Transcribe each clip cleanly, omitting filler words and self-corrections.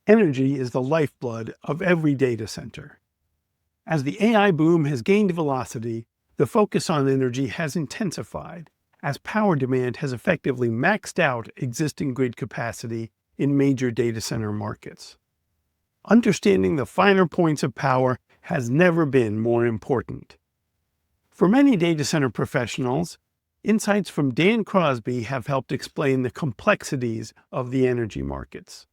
Energy is the lifeblood of every data center. As the AI boom has gained velocity, the focus on energy has intensified, as power demand has effectively maxed out existing grid capacity in major data center markets. Understanding the finer points of power has never been more important. For many data center professionals, insights from Dan Crosby have helped explain the complexities of the energy markets.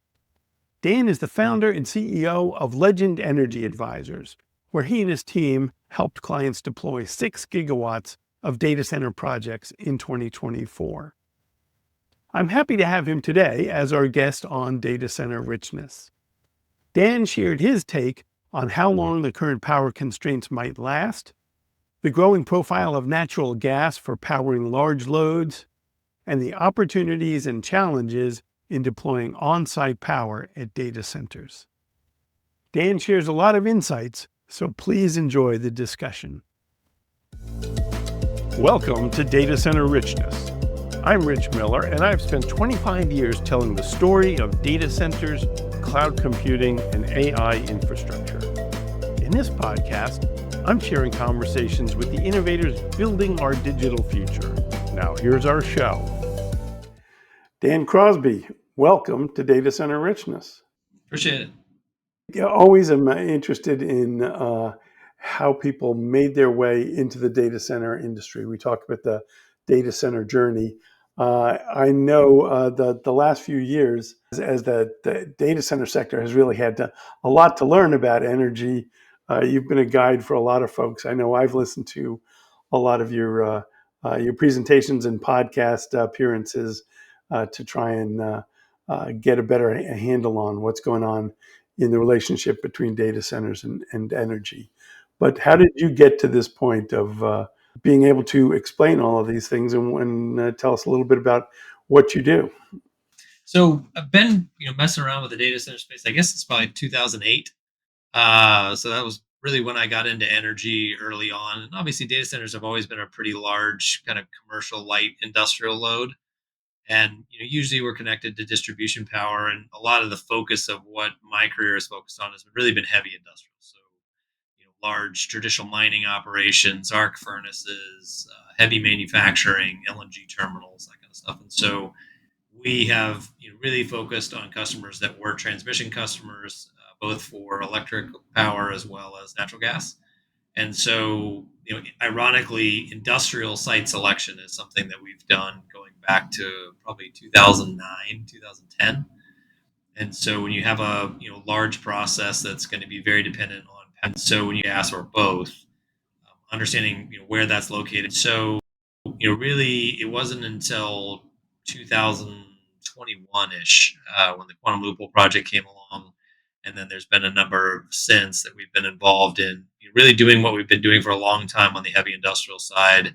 Dan is the founder and CEO of Legend Energy Advisors, where he and his team helped clients deploy 6 gigawatts of data center projects in 2024. I'm happy to have him today as our guest on Data Center Richness. Dan shared his take on how long the current power constraints might last, the growing profile of natural gas for powering large loads, and the opportunities and challenges in deploying on-site power at data centers. Dan shares a lot of insights, so please enjoy the discussion. Welcome to Data Center Richness. I'm Rich Miller, and I've spent 25 years telling the story of data centers, cloud computing, and AI infrastructure. In this podcast, I'm sharing conversations with the innovators building our digital future. Now, here's our show. Dan Crosby, welcome to Data Center Richness. Appreciate it. I always am interested in how people made their way into the data center industry. We talk about the data center journey. I know the last few years, as the data center sector has really had a lot to learn about energy. You've been a guide for a lot of folks. I know I've listened to a lot of your presentations and podcast appearances to try and get a better handle on what's going on in the relationship between data centers and energy. But how did you get to this point of being able to explain all of these things and tell us a little bit about what you do? So I've been, messing around with the data center space. I guess it's probably 2008. So that was really when I got into energy early on. And obviously, data centers have always been a pretty large kind of commercial light industrial load. And usually we're connected to distribution power, and a lot of the focus of what my career is focused on has really been heavy industrial. So large traditional mining operations, arc furnaces, heavy manufacturing, LNG terminals, that kind of stuff. And so we have really focused on customers that were transmission customers, both for electric power as well as natural gas. And so, ironically, industrial site selection is something that we've done going back to probably 2009, 2010. And so when you have a large process that's going to be very dependent on, and so when you ask for both, understanding where that's located. So really, it wasn't until 2021-ish when the quantum loophole project came along, and then there's been a number since that we've been involved in really doing what we've been doing for a long time on the heavy industrial side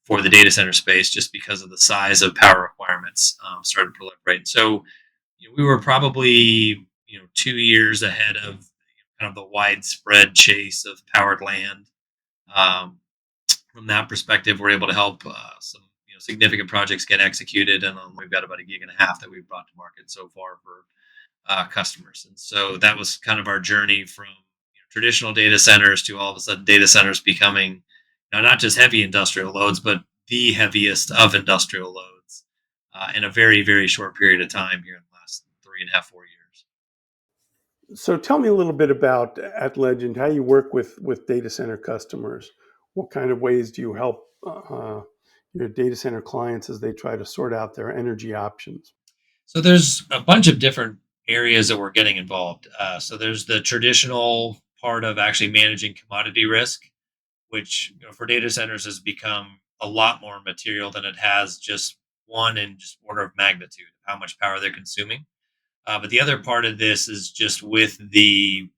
for the data center space, just because of the size of power requirements started proliferating. So we were probably 2 years ahead of kind of the widespread chase of powered land. Um, from that perspective, we're able to help some significant projects get executed, and we've got about 1.5 gigs that we've brought to market so far for customers. And so that was kind of our journey from traditional data centers to all of a sudden data centers becoming not just heavy industrial loads, but the heaviest of industrial loads in a very, very short period of time here in the last 3.5, 4 years. So tell me a little bit about at Legend how you work with data center customers. What kind of ways do you help your data center clients as they try to sort out their energy options? So there's a bunch of different areas that we're getting involved. So there's the traditional part of actually managing commodity risk, which for data centers has become a lot more material than it has just one in just order of magnitude of how much power they're consuming. But the other part of this is just with the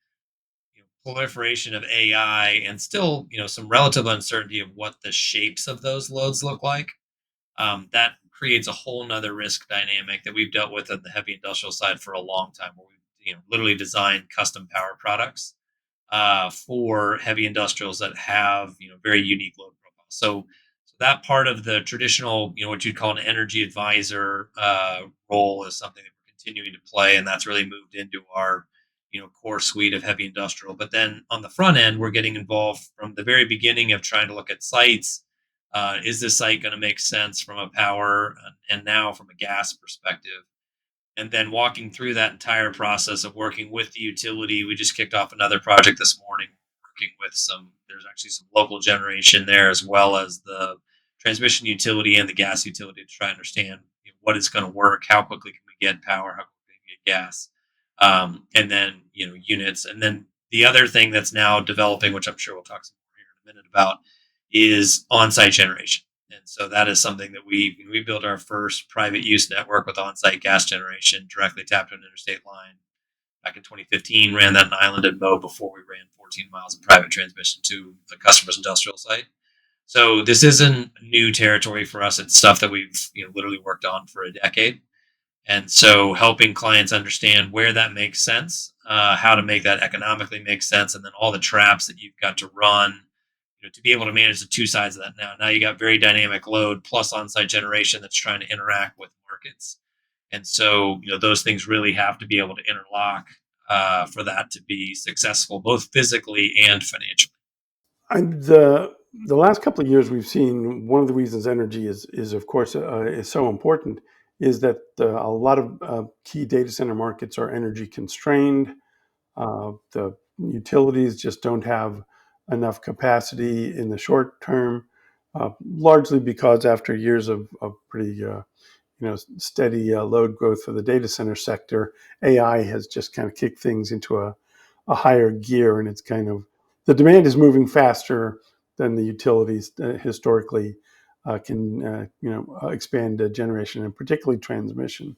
proliferation of AI and still some relative uncertainty of what the shapes of those loads look like. That creates a whole nother risk dynamic that we've dealt with on the heavy industrial side for a long time, where we've literally designed custom power products for heavy industrials that have very unique load profiles. So that part of the traditional what you'd call an energy advisor role is something that we're continuing to play, and that's really moved into our core suite of heavy industrial. But then on the front end, we're getting involved from the very beginning of trying to look at sites. Is this site going to make sense from a power and now from a gas perspective? And then walking through that entire process of working with the utility. We just kicked off another project this morning, working with there's actually some local generation there, as well as the transmission utility and the gas utility, to try and understand what is going to work, how quickly can we get power, how quickly can we get gas, and then units. And then the other thing that's now developing, which I'm sure we'll talk some more here in a minute about, is on-site generation. And so that is something that we built our first private use network with on-site gas generation, directly tapped to an interstate line back in 2015. Ran that in Island and Mo before we ran 14 miles of private transmission to the customer's industrial site. So this isn't new territory for us. It's stuff that we've literally worked on for a decade. And so helping clients understand where that makes sense, how to make that economically make sense, and then all the traps that you've got to run to be able to manage the two sides of that. Now you got very dynamic load plus on-site generation that's trying to interact with markets. And so, those things really have to be able to interlock for that to be successful, both physically and financially. And the last couple of years, we've seen one of the reasons energy is of course is so important is that a lot of key data center markets are energy constrained. The utilities just don't have enough capacity in the short term, largely because after years of pretty steady load growth for the data center sector, AI has just kind of kicked things into a higher gear, and it's kind of the demand is moving faster than the utilities historically can expand generation and particularly transmission.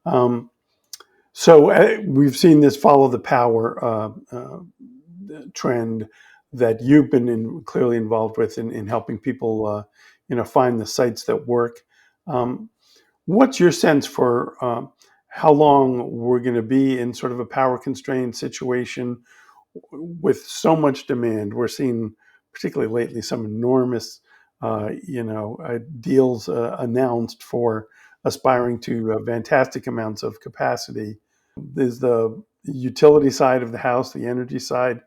Um, so we've seen this follow the power trend that you've been clearly involved with in helping people, find the sites that work. Um, what's your sense for how long we're going to be in sort of a power constrained situation with so much demand? We're seeing, particularly lately, some enormous, deals announced for aspiring to fantastic amounts of capacity. Is the utility side of the house, the energy side,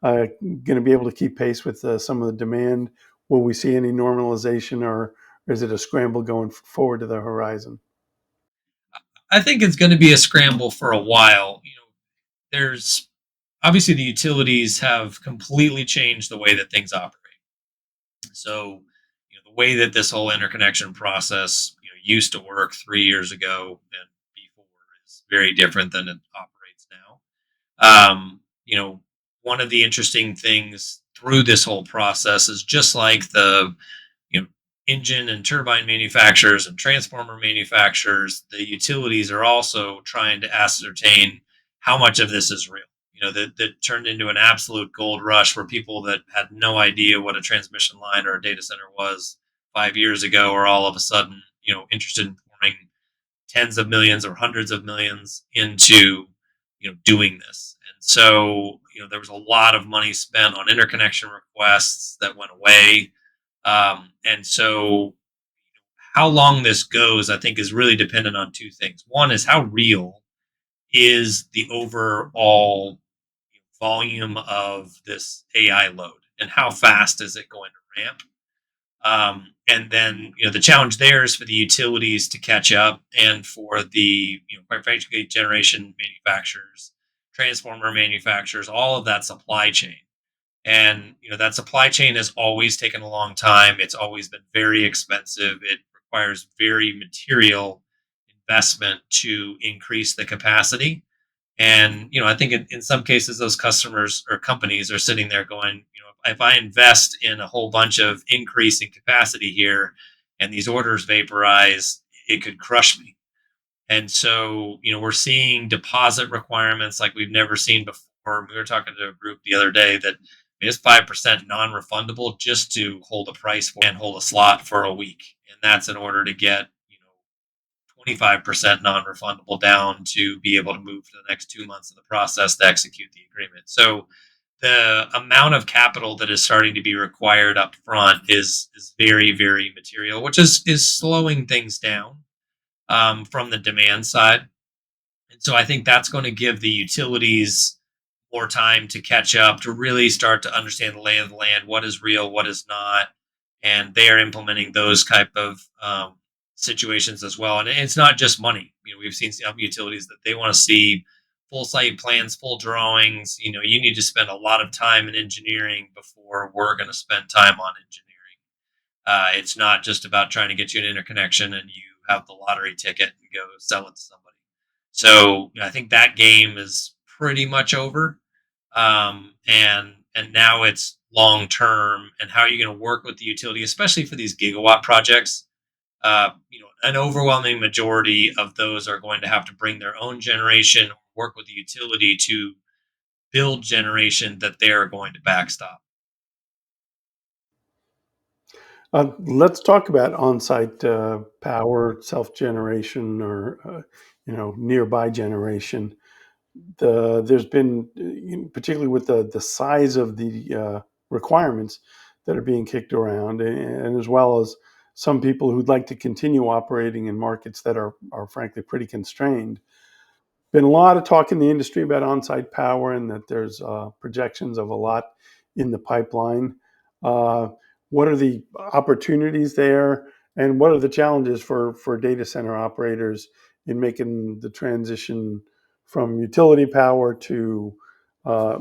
going to be able to keep pace with some of the demand? Will we see any normalization, or is it a scramble going forward to the horizon? I think it's going to be a scramble for a while. There's obviously the utilities have completely changed the way that things operate. So, the way that this whole interconnection process, used to work 3 years ago and before is very different than it operates now. One of the interesting things through this whole process is just like the you know engine and turbine manufacturers and transformer manufacturers, the utilities are also trying to ascertain how much of this is real. That turned into an absolute gold rush where people that had no idea what a transmission line or a data center was 5 years ago are all of a sudden interested in pouring tens of millions or hundreds of millions into doing this. And so there was a lot of money spent on interconnection requests that went away. And so how long this goes, I think, is really dependent on two things. One is how real is the overall volume of this AI load, and how fast is it going to ramp? And then, the challenge there is for the utilities to catch up, and for the, quite frankly, generation manufacturers, transformer manufacturers, all of that supply chain. And, that supply chain has always taken a long time. It's always been very expensive. It requires very material investment to increase the capacity. And, I think in some cases, those customers or companies are sitting there going, if I invest in a whole bunch of increasing capacity here and these orders vaporize, it could crush me. And so, we're seeing deposit requirements like we've never seen before. We were talking to a group the other day that is 5% non-refundable just to hold a price for and hold a slot for a week. And that's in order to get 25% non-refundable down to be able to move to the next 2 months of the process to execute the agreement. So the amount of capital that is starting to be required up front is very, very material, which is slowing things down from the demand side. And so I think that's going to give the utilities more time to catch up, to really start to understand the lay of the land, what is real, what is not, and they are implementing those type of situations as well. And it's not just money. We've seen some utilities that they want to see full site plans, full drawings. You need to spend a lot of time in engineering before we're going to spend time on engineering. It's not just about trying to get you an interconnection and you have the lottery ticket and go sell it to somebody. So I think that game is pretty much over, and now it's long term. And how are you going to work with the utility, especially for these gigawatt projects? An overwhelming majority of those are going to have to bring their own generation, or work with the utility to build generation that they're going to backstop. Let's talk about on-site power, self-generation, or nearby generation. There's been, particularly with the size of the requirements that are being kicked around, and as well as some people who'd like to continue operating in markets that are frankly pretty constrained. Been a lot of talk in the industry about on-site power, and that there's projections of a lot in the pipeline. Uh, what are the opportunities there, and what are the challenges for data center operators in making the transition from utility power to uh,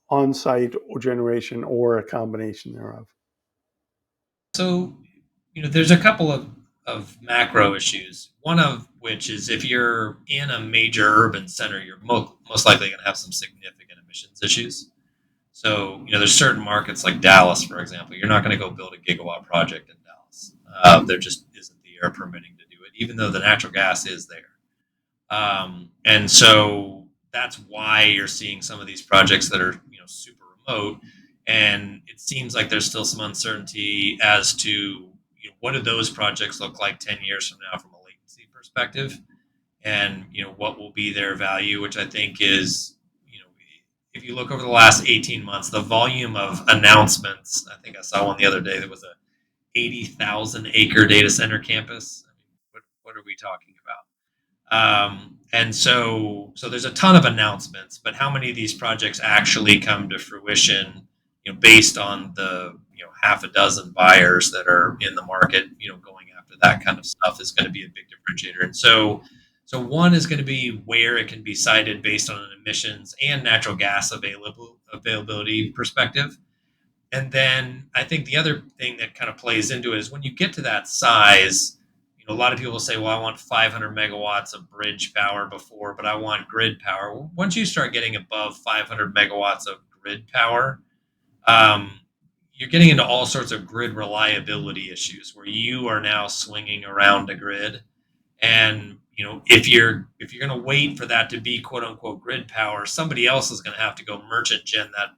on-site or generation, or a combination thereof? So, there's a couple of macro issues. One of which is if you're in a major urban center, you're most likely going to have some significant emissions issues. So, there's certain markets like Dallas, for example. You're not going to go build a gigawatt project in Dallas. There just isn't the air permitting to do it, even though the natural gas is there. And so that's why you're seeing some of these projects that are super remote, and it seems like there's still some uncertainty as to what do those projects look like 10 years from now from a latency perspective, and what will be their value, which I think is if you look over the last 18 months, the volume of announcements. I think I saw one the other day that was a 80,000 acre data center campus. I mean, what are we talking about? And so there's a ton of announcements, but how many of these projects actually come to fruition, based on the, half a dozen buyers that are in the market, going after that kind of stuff is going to be a big differentiator. And so one is going to be where it can be sited based on an emissions and natural gas availability perspective. And then I think the other thing that kind of plays into it is when you get to that size, a lot of people will say, well, I want 500 megawatts of bridge power before, but I want grid power. Once you start getting above 500 megawatts of grid power, um, you're getting into all sorts of grid reliability issues where you are now swinging around a grid. And if you're going to wait for that to be quote unquote grid power, somebody else is going to have to go merchant gen that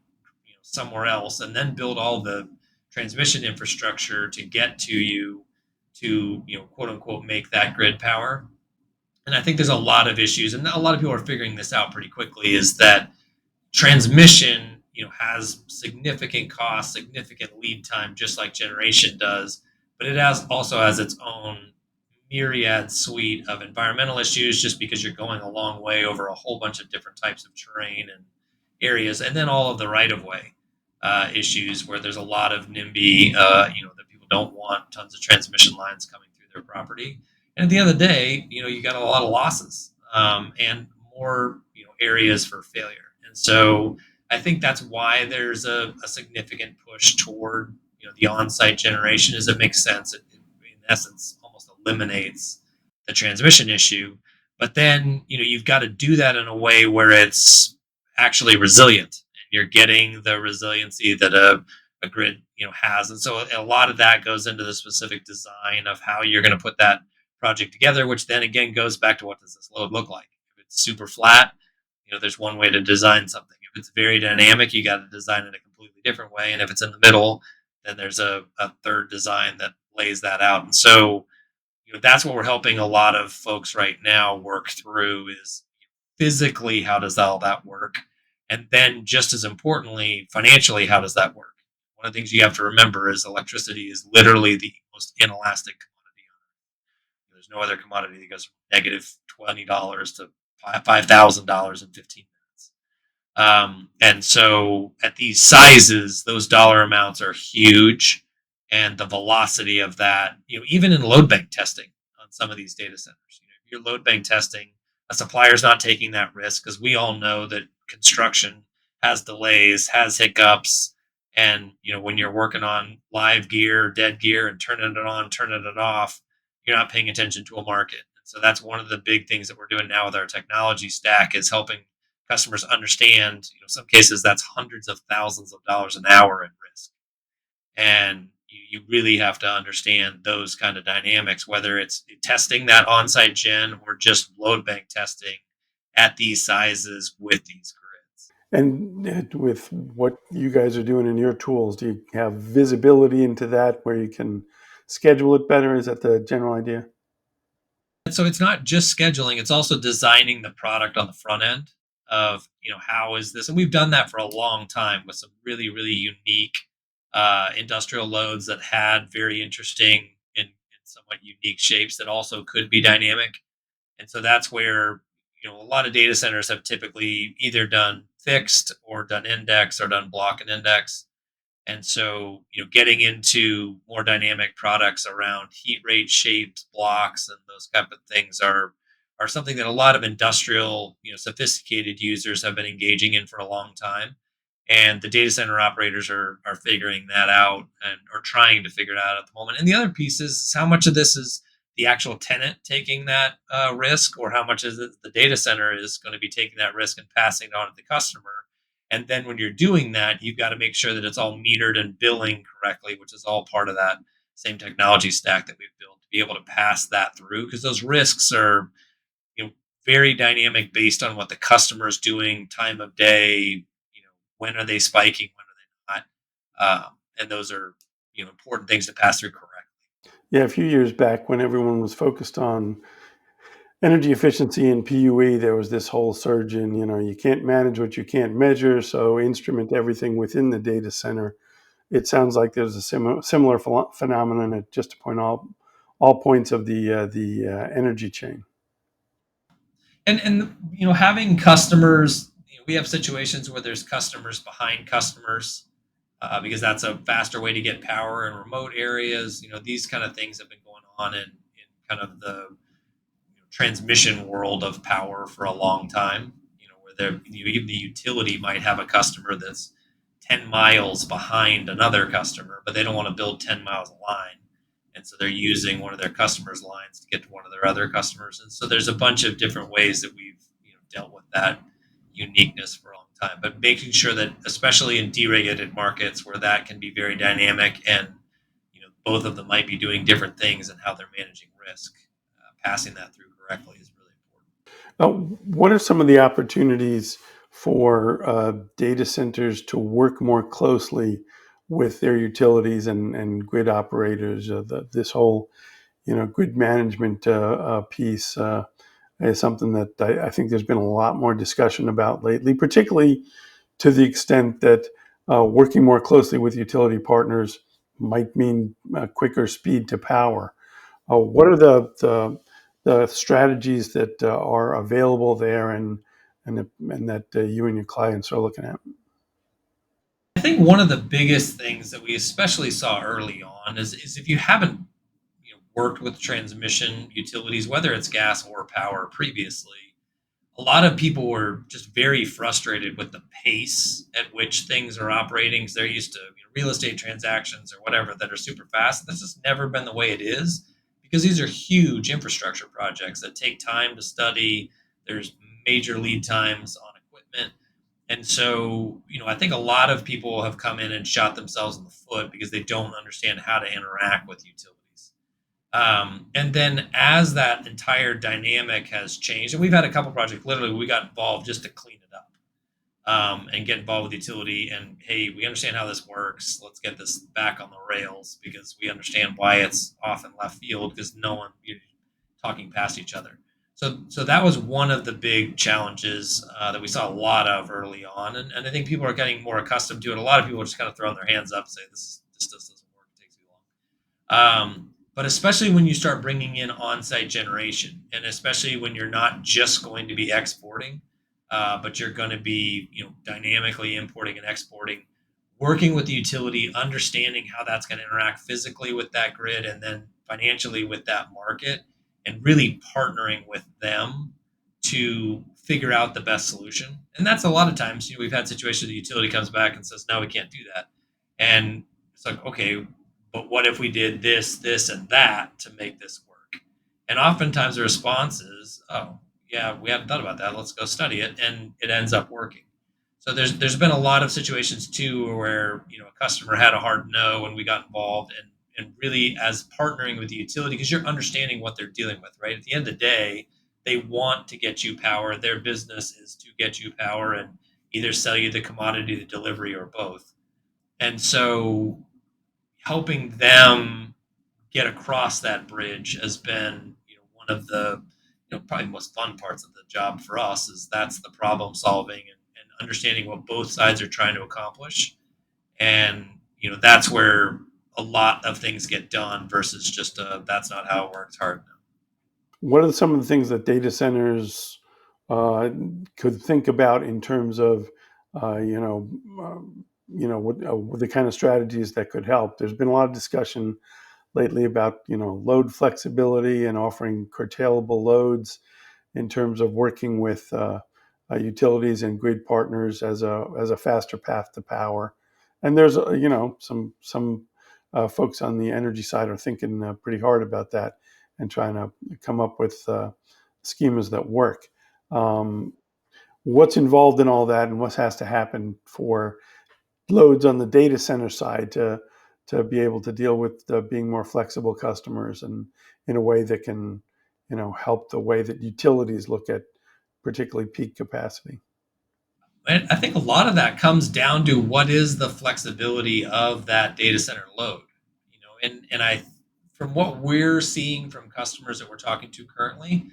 somewhere else, and then build all the transmission infrastructure to get to you to quote unquote make that grid power. And I think there's a lot of issues, and a lot of people are figuring this out pretty quickly. Is that transmission has significant cost, significant lead time, just like generation does, but it also has its own myriad suite of environmental issues, just because you're going a long way over a whole bunch of different types of terrain and areas, and then all of the right of way issues where there's a lot of NIMBY, that people don't want tons of transmission lines coming through their property. And at the end of the day, you got a lot of losses, and more areas for failure. And so I think that's why there's a significant push toward the on-site generation. Is it makes sense. It in essence almost eliminates the transmission issue. But then you've got to do that in a way where it's actually resilient, and you're getting the resiliency that a grid has. And so a lot of that goes into the specific design of how you're going to put that project together, which then again goes back to what does this load look like. If it's super flat, there's one way to design something. If it's very dynamic, you got to design it a completely different way. And if it's in the middle, then there's a third design that lays that out. And so that's what we're helping a lot of folks right now work through, is physically how does all that work, and then just as importantly, financially, how does that work? One of the things you have to remember is electricity is literally the most inelastic commodity on earth. There's no other commodity that goes from negative $20 to $5,000 in 15 minutes. And so at these sizes, those dollar amounts are huge. And the velocity of that, even in load bank testing on some of these data centers, if you're load bank testing, a supplier's not taking that risk because we all know that construction has delays, has hiccups. And, when you're working on live gear, dead gear, and turning it on, turning it off, you're not paying attention to a market. So that's one of the big things that we're doing now with our technology stack is helping customers understand, some cases that's hundreds of thousands of dollars an hour at risk. And you really have to understand those kind of dynamics, whether it's testing that on-site gen or just load bank testing at these sizes with these grids. And with what you guys are doing in your tools, do you have visibility into that where you can schedule it better? Is that the general idea? And so it's not just scheduling, it's also designing the product on the front end of, how is this? And we've done that for a long time with some really, really unique industrial loads that had very interesting and somewhat unique shapes that also could be dynamic. And so that's where, a lot of data centers have typically either done fixed or done index or done block and index. And so, getting into more dynamic products around heat rate, shapes, blocks, and those type of things are something that a lot of industrial, sophisticated users have been engaging in for a long time. And the data center operators are figuring that out and are trying to figure it out at the moment. And the other piece is how much of this is the actual tenant taking that risk, or how much is it the data center is going to be taking that risk and passing it on to the customer. And then when you're doing that, you've got to make sure that it's all metered and billing correctly, which is all part of that same technology stack that we've built to be able to pass that through, because those risks are, you know, very dynamic based on what the customer is doing, time of day, when are they spiking, when are they not, and those are important things to pass through correctly. Yeah, a few years back when everyone was focused on energy efficiency and PUE, there was this whole surge in, you can't manage what you can't measure, so instrument everything within the data center. It sounds like there's a similar phenomenon at just to point all points of the energy chain. And having customers, we have situations where there's customers behind customers, because that's a faster way to get power in remote areas. These kind of things have been going on in kind of the transmission world of power for a long time. Where even the utility might have a customer that's 10 miles behind another customer, but they don't want to build 10 miles of line. And so they're using one of their customers' lines to get to one of their other customers. And so there's a bunch of different ways that we've dealt with that uniqueness for a long time. But making sure that, especially in deregulated markets where that can be very dynamic, and both of them might be doing different things and how they're managing risk, passing that through correctly is really important. What are some of the opportunities for data centers to work more closely with their utilities and grid operators? This whole, grid management piece is something that I think there's been a lot more discussion about lately, particularly to the extent that working more closely with utility partners might mean quicker speed to power. What are the strategies that are available there and that you and your clients are looking at? I think one of the biggest things that we especially saw early on is if you haven't worked with transmission utilities, whether it's gas or power previously, a lot of people were just very frustrated with the pace at which things are operating, because they're used to real estate transactions or whatever that are super fast. That's just never been the way it is, because these are huge infrastructure projects that take time to study. There's major lead times on equipment. And so, I think a lot of people have come in and shot themselves in the foot because they don't understand how to interact with utilities. And then as that entire dynamic has changed, and we've had a couple projects, literally, we got involved just to clean it up, and get involved with the utility. And hey, we understand how this works. Let's get this back on the rails, because we understand why it's off in left field, because no one talking past each other. So that was one of the big challenges that we saw a lot of early on, and I think people are getting more accustomed to it. A lot of people are just kind of throwing their hands up, and say this doesn't work, it takes too long. But especially when you start bringing in on-site generation, and especially when you're not just going to be exporting, but you're going to be, dynamically importing and exporting, working with the utility, understanding how that's going to interact physically with that grid and then financially with that market, and really partnering with them to figure out the best solution. And that's a lot of times, we've had situations the utility comes back and says, no, we can't do that. And it's like, okay, but what if we did this, this, and that to make this work? And oftentimes the response is, oh, yeah, we hadn't thought about that. Let's go study it. And it ends up working. So there's been a lot of situations too where a customer had a hard no and we got involved, and really as partnering with the utility, because you're understanding what they're dealing with, right? At the end of the day, they want to get you power. Their business is to get you power and either sell you the commodity, the delivery, or both. And so helping them get across that bridge has been, one of the, probably most fun parts of the job for us, is that's the problem solving and understanding what both sides are trying to accomplish. And, that's where a lot of things get done versus just that's not how it works hard. What are some of the things that data centers uh, could think about in terms of, uh, you know, what the kind of strategies that could help? There's been a lot of discussion lately about, load flexibility and offering curtailable loads in terms of working with utilities and grid partners as a faster path to power. And there's some folks on the energy side are thinking pretty hard about that and trying to come up with schemas that work. Um, what's involved in all that, and what has to happen for loads on the data center side to be able to deal with being more flexible customers and in a way that can help the way that utilities look at particularly peak capacity. And I think a lot of that comes down to what is the flexibility of that data center load. And I, from what we're seeing from customers that we're talking to currently,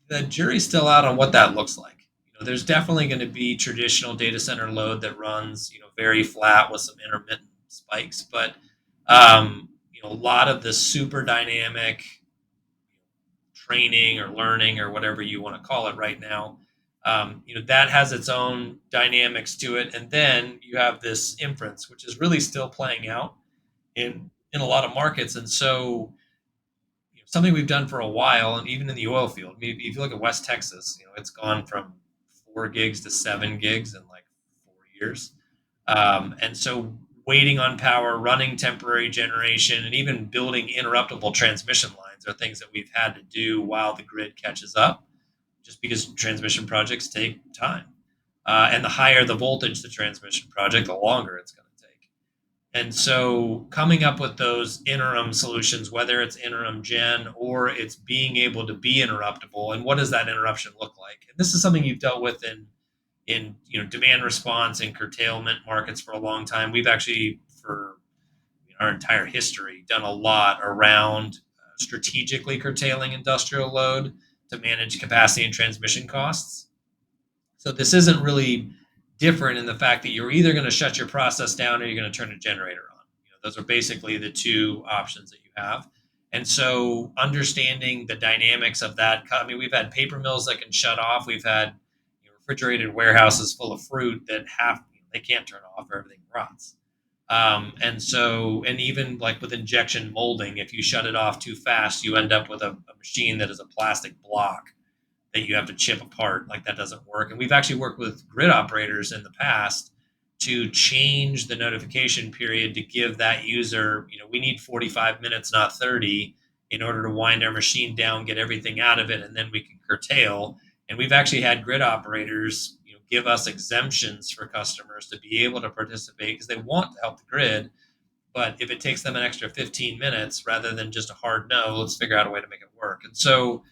the jury's still out on what that looks like. There's definitely going to be traditional data center load that runs, very flat with some intermittent spikes, but a lot of the super dynamic training or learning or whatever you want to call it right now, that has its own dynamics to it. And then you have this inference, which is really still playing out in a lot of markets. And so, something we've done for a while, and even in the oil field, maybe if you look at West Texas, it's gone from 4 gigs to 7 gigs in like 4 years. And so waiting on power, running temporary generation, and even building interruptible transmission lines are things that we've had to do while the grid catches up, just because transmission projects take time. And the higher the voltage the transmission project, the longer it's going to take. And so coming up with those interim solutions, whether it's interim gen or it's being able to be interruptible, and what does that interruption look like? And this is something you've dealt with in demand response and curtailment markets for a long time. We've actually, for our entire history, done a lot around strategically curtailing industrial load to manage capacity and transmission costs. So this isn't really different in the fact that you're either going to shut your process down or you're going to turn a generator on. Those are basically the two options that you have. And so understanding the dynamics of that, I mean, we've had paper mills that can shut off. We've had refrigerated warehouses full of fruit that they can't turn off or everything rots. And even like with injection molding, if you shut it off too fast, you end up with a machine that is a plastic block that you have to chip apart. Like that doesn't work. And we've actually worked with grid operators in the past to change the notification period to give that user, we need 45 minutes, not 30, in order to wind our machine down, get everything out of it, and then we can curtail. And we've actually had grid operators, give us exemptions for customers to be able to participate because they want to help the grid. But if it takes them an extra 15 minutes rather than just a hard no, let's figure out a way to make it work. And so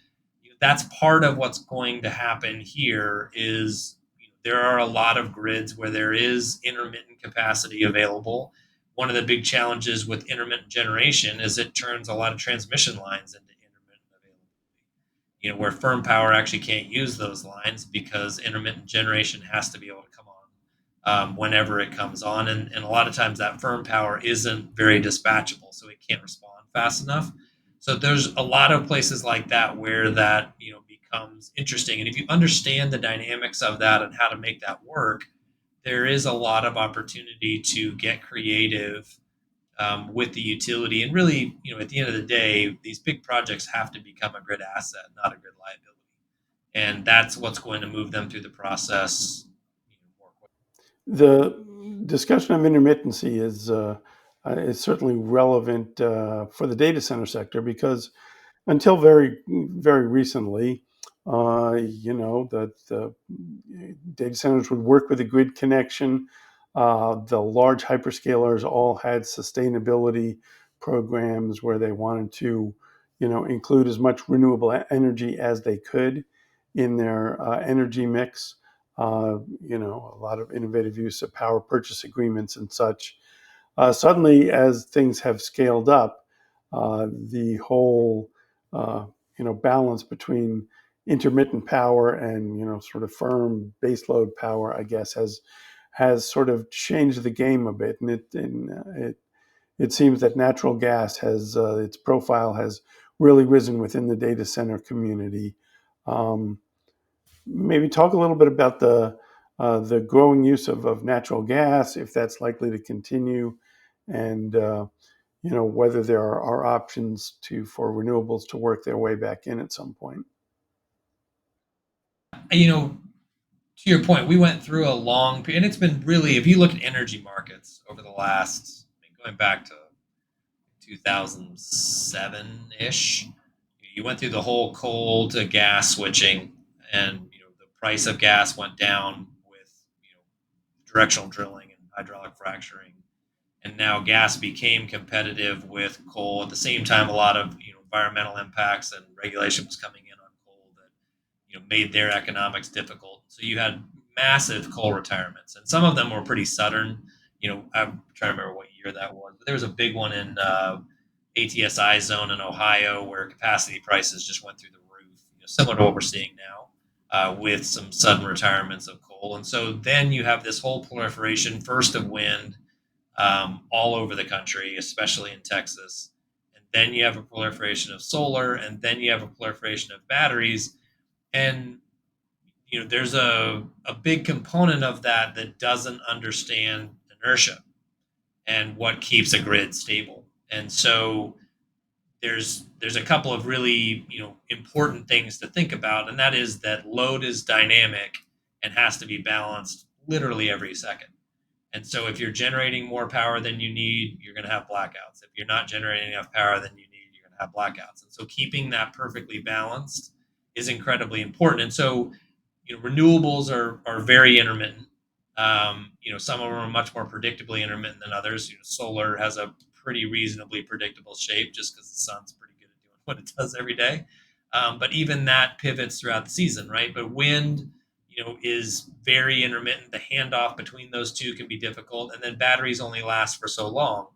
that's part of what's going to happen here is there are a lot of grids where there is intermittent capacity available. One of the big challenges with intermittent generation is it turns a lot of transmission lines into intermittent availability. Where firm power actually can't use those lines because intermittent generation has to be able to come on whenever it comes on. And a lot of times that firm power isn't very dispatchable, so it can't respond fast enough. So there's a lot of places like that where that becomes interesting. And if you understand the dynamics of that and how to make that work, there is a lot of opportunity to get creative with the utility. And really, at the end of the day, these big projects have to become a grid asset, not a grid liability. And that's what's going to move them through the process more quickly. The discussion of intermittency is certainly relevant for the data center sector because until very recently, the data centers would work with a grid connection. The large hyperscalers all had sustainability programs where they wanted to, include as much renewable energy as they could in their energy mix. A lot of innovative use of power purchase agreements and such. Suddenly, as things have scaled up, the whole balance between intermittent power and sort of firm baseload power, I guess, has sort of changed the game a bit, and it seems that natural gas has its profile has really risen within the data center community. Um, Maybe talk a little bit about the growing use of natural gas, if that's likely to continue, and whether there are options for renewables to work their way back in at some point. To your point, we went through a long period, and it's been really, if you look at energy markets over the last, going back to 2007 ish, you went through the whole coal to gas switching, and the price of gas went down with directional drilling and hydraulic fracturing, and now gas became competitive with coal. At the same time, a lot of environmental impacts and regulation was coming in on coal that made their economics difficult. So you had massive coal retirements, and some of them were pretty sudden. I'm trying to remember what year that was, but there was a big one in ATSI zone in Ohio where capacity prices just went through the roof, similar to what we're seeing now. With some sudden retirements of coal. And so then you have this whole proliferation, first of wind, all over the country, especially in Texas. And then you have a proliferation of solar, and then you have a proliferation of batteries. And there's a big component of that that doesn't understand inertia and what keeps a grid stable. And so there's a couple of really important things to think about, and that is that load is dynamic and has to be balanced literally every second. And so if you're generating more power than you need, you're going to have blackouts. If you're not generating enough power than you need, you're going to have blackouts. And so keeping that perfectly balanced is incredibly important. And so, renewables are very intermittent. Some of them are much more predictably intermittent than others. Solar has a pretty reasonably predictable shape just because the sun's pretty good at doing what it does every day. But even that pivots throughout the season, right? But wind, is very intermittent. The handoff between those two can be difficult, and then batteries only last for so long.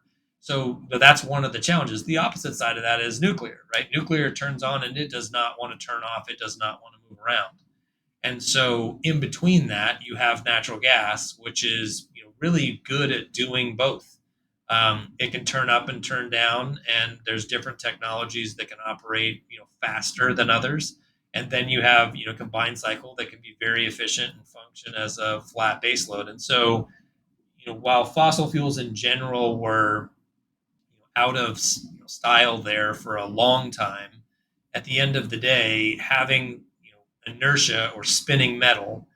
So that's one of the challenges. The opposite side of that is nuclear, right? Nuclear turns on and it does not want to turn off. It does not want to move around. And so in between that, you have natural gas, which is really good at doing both. It can turn up and turn down, and there's different technologies that can operate faster than others. And then you have combined cycle that can be very efficient and function as a flat baseload. And so while fossil fuels in general were out of style there for a long time, at the end of the day, having inertia or spinning metal,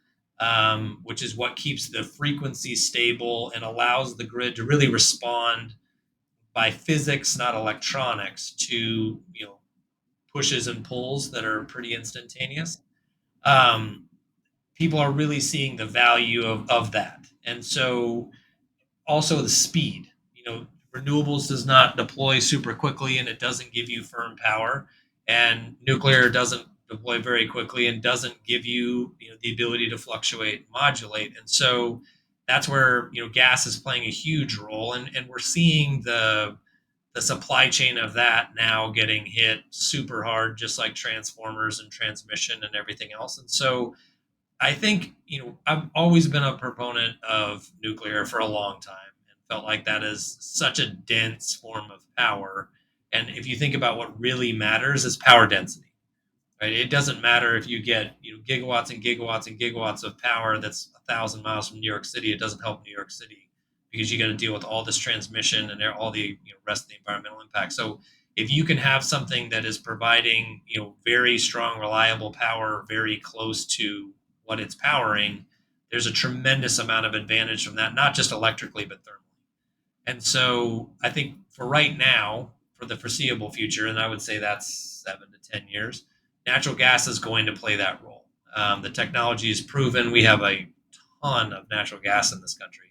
which is what keeps the frequency stable and allows the grid to really respond by physics, not electronics, to pushes and pulls that are pretty instantaneous. Um, People are really seeing the value of that, and so also the speed. Renewables does not deploy super quickly, and it doesn't give you firm power. And nuclear doesn't deploy very quickly and doesn't give you, the ability to fluctuate, modulate. And so that's where gas is playing a huge role, and we're seeing the supply chain of that now getting hit super hard, just like transformers and transmission and everything else. And so I think, I've always been a proponent of nuclear for a long time and felt like that is such a dense form of power. And if you think about what really matters, is power density. Right? It doesn't matter if you get gigawatts and gigawatts and gigawatts of power that's 1,000 miles from New York City. It doesn't help New York City because you got to deal with all this transmission and all the rest of the environmental impact. So if you can have something that is providing very strong, reliable power very close to what it's powering, there's a tremendous amount of advantage from that, not just electrically but thermally. And so I think for right now, for the foreseeable future, and I would say that's 7 to 10 years, natural gas is going to play that role. The technology is proven. We have a ton of natural gas in this country.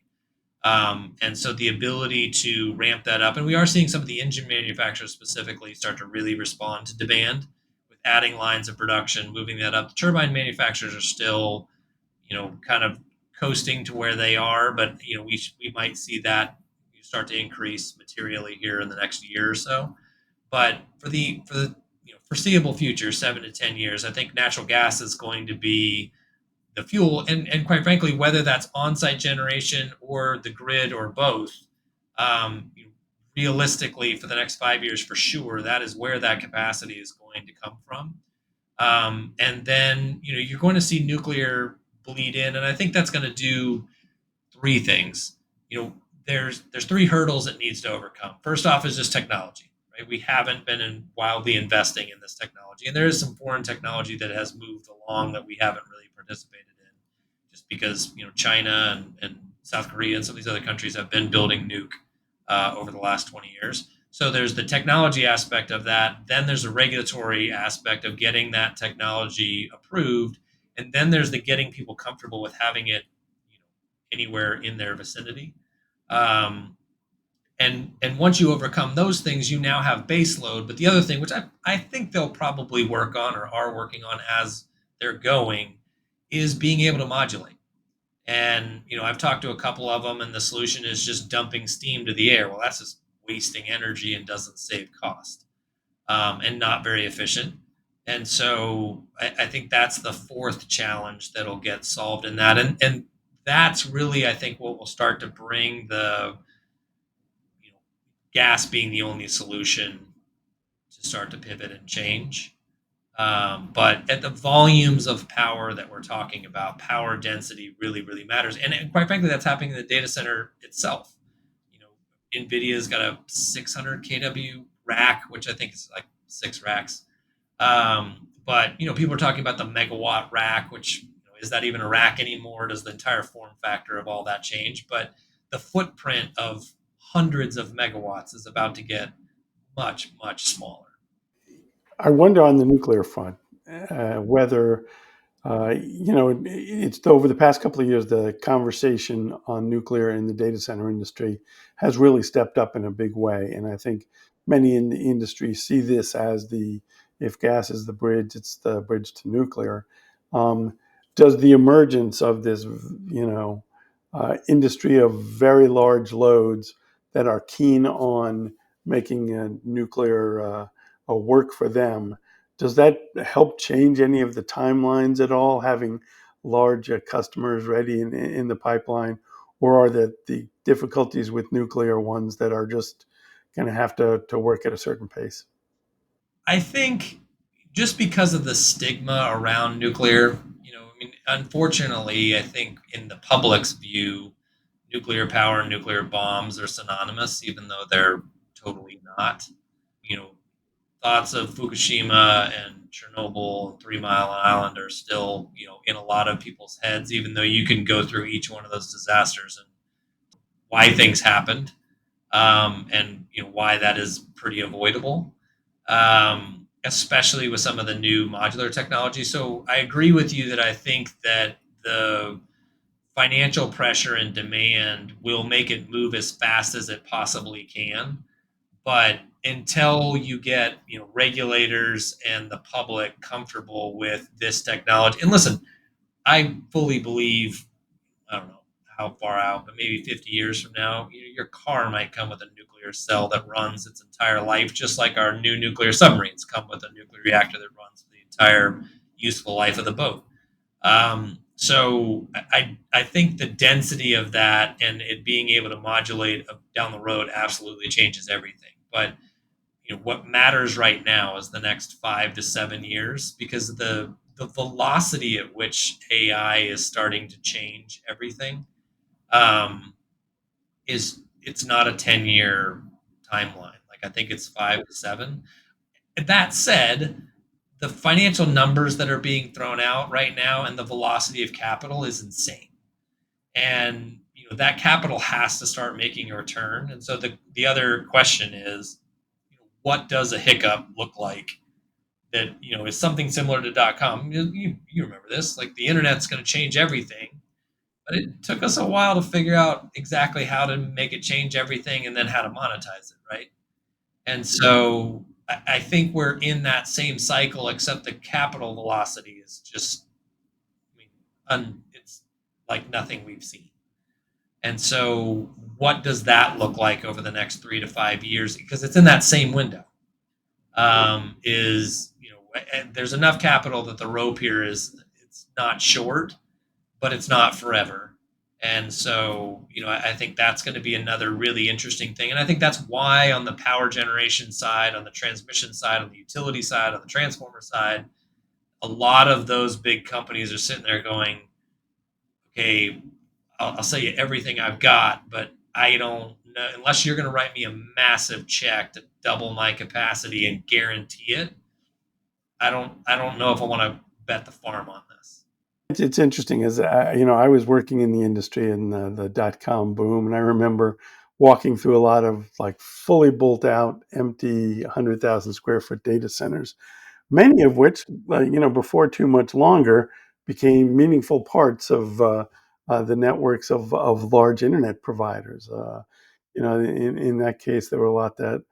And so the ability to ramp that up, and we are seeing some of the engine manufacturers specifically start to really respond to demand with adding lines of production, moving that up. The turbine manufacturers are still, kind of coasting to where they are, but we might see that start to increase materially here in the next year or so. But for the foreseeable future, 7 to 10 years, I think natural gas is going to be the fuel, and quite frankly, whether that's on-site generation or the grid or both, um, realistically, for the next 5 years, for sure, that is where that capacity is going to come from. And then you're going to see nuclear bleed in, and I think that's going to do three things. You know, there's three hurdles it needs to overcome. First off is just technology, right? We haven't been wildly investing in this technology, and there is some foreign technology that has moved along that we haven't really participated in, just because China and South Korea and some of these other countries have been building nuke over the last 20 years. So there's the technology aspect of that. Then there's a regulatory aspect of getting that technology approved, and then there's the getting people comfortable with having it anywhere in their vicinity. Um, and once you overcome those things, you now have base load. But the other thing, which I think they'll probably work on or are working on as they're going, is being able to modulate. And I've talked to a couple of them, and the solution is just dumping steam to the air. Well, that's just wasting energy and doesn't save cost, and not very efficient. And so I think that's the fourth challenge that'll get solved in that. And that's really, I think, what will start to bring the gas being the only solution to start to pivot and change. But at the volumes of power that we're talking about, power density really, really matters. And quite frankly, that's happening in the data center itself. You know, NVIDIA's got a 600 kW rack, which I think is like 6 racks. But people are talking about the megawatt rack, which is that even a rack anymore? Does the entire form factor of all that change? But the footprint of hundreds of megawatts is about to get much, much smaller. I wonder on the nuclear front whether it's over the past couple of years, the conversation on nuclear in the data center industry has really stepped up in a big way. And I think many in the industry see this as if gas is the bridge, it's the bridge to nuclear. Um, does the emergence of this, industry of very large loads that are keen on making a nuclear a work for them, does that help change any of the timelines at all, having large customers ready in the pipeline? Or are the difficulties with nuclear ones that are just going to have to work at a certain pace? I think just because of the stigma around nuclear, I mean, unfortunately, I think in the public's view, nuclear power and nuclear bombs are synonymous, even though they're totally not. You know, thoughts of Fukushima and Chernobyl and 3 Mile Island are still, in a lot of people's heads, even though you can go through each one of those disasters and why things happened, and why that is pretty avoidable, especially with some of the new modular technology. So I agree with you that I think that the financial pressure and demand will make it move as fast as it possibly can. But until you get regulators and the public comfortable with this technology, and listen, I fully believe, I don't know how far out, but maybe 50 years from now, your car might come with a nuclear cell that runs its entire life, just like our new nuclear submarines come with a nuclear reactor that runs the entire useful life of the boat. So I think the density of that and it being able to modulate down the road absolutely changes everything. But what matters right now is the next 5 to 7 years, because the velocity at which AI is starting to change everything, um, is it's not a 10-year timeline. Like, I think it's 5 to 7. That said, the financial numbers that are being thrown out right now and the velocity of capital is insane. And that capital has to start making a return. And so the other question is, what does a hiccup look like that is something similar to .com? You remember this? Like, the internet's going to change everything, but it took us a while to figure out exactly how to make it change everything and then how to monetize it, right? And so I think we're in that same cycle, except the capital velocity is just, I mean, it's like nothing we've seen. And so, what does that look like over the next 3 to 5 years? Because it's in that same window. Is and there's enough capital that the rope here is, it's not short, but it's not forever. And so, I think that's going to be another really interesting thing. And I think that's why on the power generation side, on the transmission side, on the utility side, on the transformer side, a lot of those big companies are sitting there going, okay, I'll sell you everything I've got, but I don't know, unless you're going to write me a massive check to double my capacity and guarantee it. I don't know if I want to bet the farm on this. It's interesting, as I was working in the industry in the .com boom, and I remember walking through a lot of like fully built out, empty, 100,000 square foot data centers, many of which, before too much longer, became meaningful parts of the networks of large internet providers. In that case, there were a lot of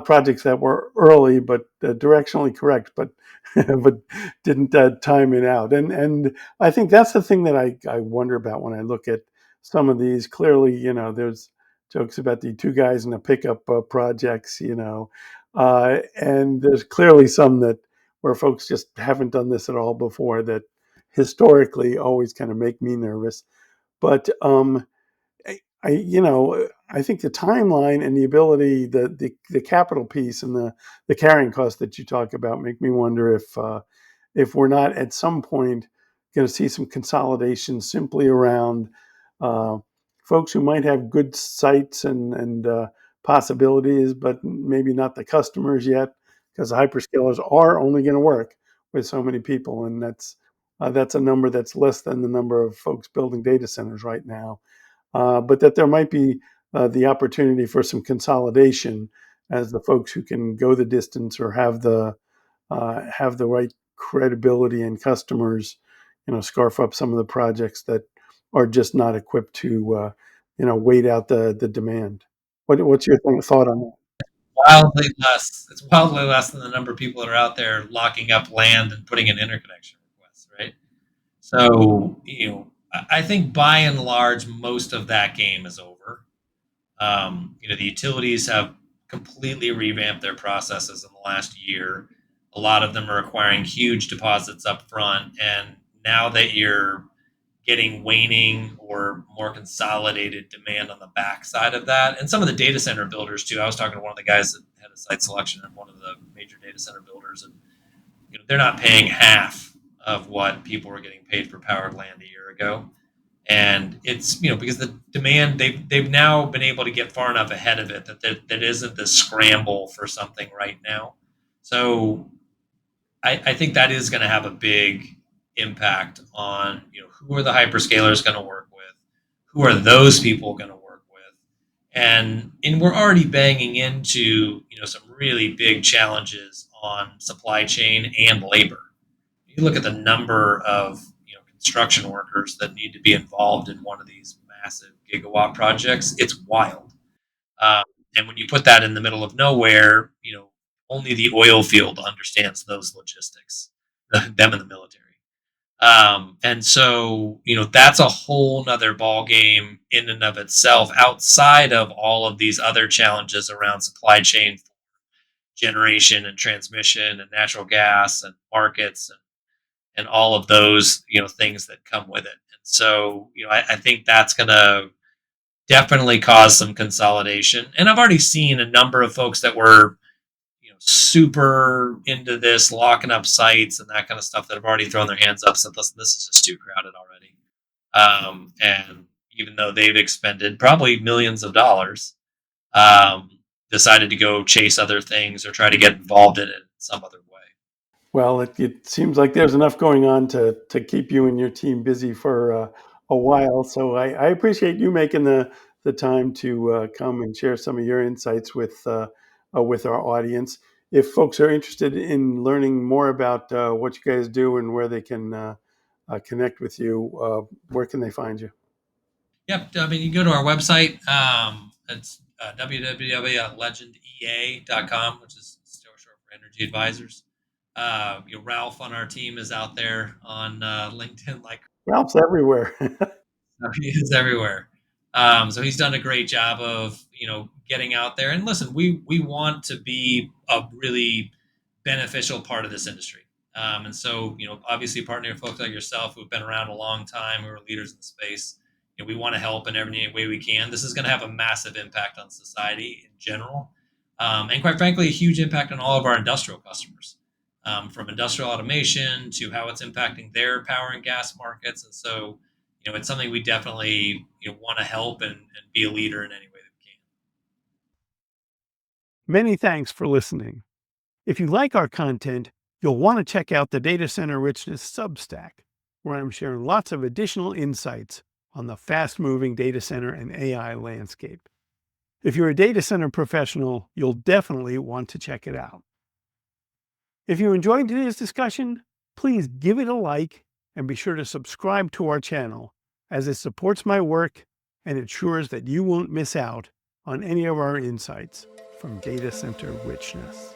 projects that were early but directionally correct, but but didn't time it out. And I think that's the thing that I wonder about when I look at some of these. Clearly, there's jokes about the two guys in a pickup projects, and there's clearly some that where folks just haven't done this at all before, that historically always kind of make me nervous. But I think the timeline and the ability, the capital piece and the carrying cost that you talk about make me wonder if we're not at some point going to see some consolidation simply around uh, folks who might have good sites and possibilities, but maybe not the customers yet, because the hyperscalers are only going to work with so many people, and that's a number that's less than the number of folks building data centers right now. But that there might be the opportunity for some consolidation as the folks who can go the distance or have the right credibility and customers, scarf up some of the projects that are just not equipped to, wait out the demand. What's your thought on that? Wildly less. It's wildly less than the number of people that are out there locking up land and putting in interconnection requests, right? So, I think by and large, most of that game is over. The utilities have completely revamped their processes in the last year. A lot of them are requiring huge deposits up front. And now that you're getting waning or more consolidated demand on the backside of that, and some of the data center builders too. I was talking to one of the guys that had a site selection at one of the major data center builders, and they're not paying half of what people were getting paid for powered land a year ago. And it's because the demand, they've now been able to get far enough ahead of it that isn't the scramble for something right now. So I think that is going to have a big impact on who are the hyperscalers going to work with, who are those people going to work with, and we're already banging into some really big challenges on supply chain and labor. You look at the number of construction workers that need to be involved in one of these massive gigawatt projects. It's wild. Um, and when you put that in the middle of nowhere, only the oil field understands those logistics, them in the military. And so, that's a whole nother ball game in and of itself, outside of all of these other challenges around supply chain, generation and transmission and natural gas and markets and all of those things that come with it. And so, I think that's going to definitely cause some consolidation. And I've already seen a number of folks that were super into this, locking up sites and that kind of stuff, that have already thrown their hands up, said, "Listen, this is just too crowded already." And even though they've expended probably millions of dollars, um, decided to go chase other things or try to get involved in it in some other way. Well, it seems like there's enough going on to keep you and your team busy for a while. So I appreciate you making the time to come and share some of your insights with our audience. If folks are interested in learning more about what you guys do and where they can connect with you, where can they find you? Yep. I mean, you can go to our website. It's www.legendea.com, which is still short for Energy Advisors. Ralph on our team is out there on LinkedIn, like Ralph's everywhere. he is everywhere. So he's done a great job of getting out there. And listen, we want to be a really beneficial part of this industry. And so obviously partnering with folks like yourself who've been around a long time, who are leaders in the space. We want to help in every way we can. This is going to have a massive impact on society in general, and quite frankly, a huge impact on all of our industrial customers, from industrial automation to how it's impacting their power and gas markets. And so it's something we definitely want to help and be a leader in any way that we can. Many thanks for listening. If you like our content, you'll want to check out the Data Center Richness Substack, where I'm sharing lots of additional insights on the fast moving data center and AI landscape. If you're a data center professional, you'll definitely want to check it out. If you enjoyed today's discussion, please give it a like and be sure to subscribe to our channel, as it supports my work and ensures that you won't miss out on any of our insights from Data Center Richness.